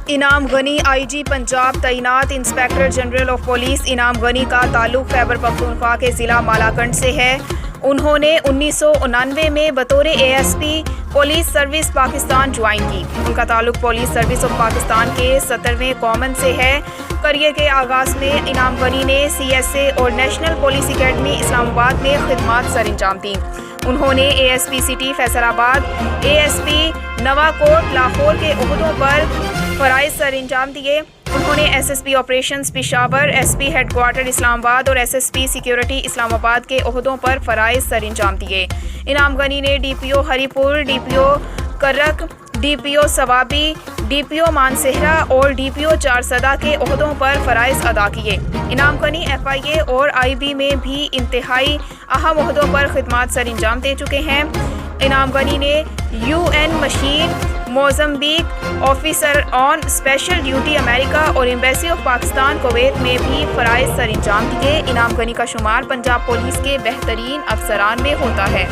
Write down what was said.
انعام غنی آئی جی پنجاب تعینات inspector general of police انعام غنی کا تعلق خیبر پختونخوا کے ضلع مالاکنڈ سے ہے۔ انہوں نے 1999 میں بطور ASP police service Pakistan join کی۔ ان کا تعلق پولیس سروس آف پاکستان کے 70ویں کامن سے ہے۔ کریئر کے آغاز میں انعام غنی نے CSA اور نیشنل پولیس اکیڈمی اسلام آباد میں خدمات سر انجام دیں۔ انہوں نے ASP سٹی فیصل آباد، ASP نواکوٹ لاہور کے عہدوں پر فرائض سر انجام دیے۔ انہوں نے SSP operations Peshawar, SP headquarter Islamabad اور SSP سیکیورٹی اسلام آباد کے عہدوں پر فرائض سر انجام دیے۔ انعام غنی نے DPO ہری پور، DPO کرک، DPO ثوابی، DPO مانسہرہ اور DPO چارسدہ کے عہدوں پر فرائض ادا کیے۔ انعام غنی FIA اور IB میں بھی انتہائی اہم عہدوں پر خدمات سر انجام دے چکے ہیں۔ انعام غنی نے UN مشین، موزمبیق آفیسر آن اسپیشل ڈیوٹی امریکہ اور ایمبیسی آف پاکستان کویت میں بھی فرائض سر انجام دیے۔ انعام غنی کا شمار پنجاب پولیس کے بہترین افسران میں ہوتا ہے۔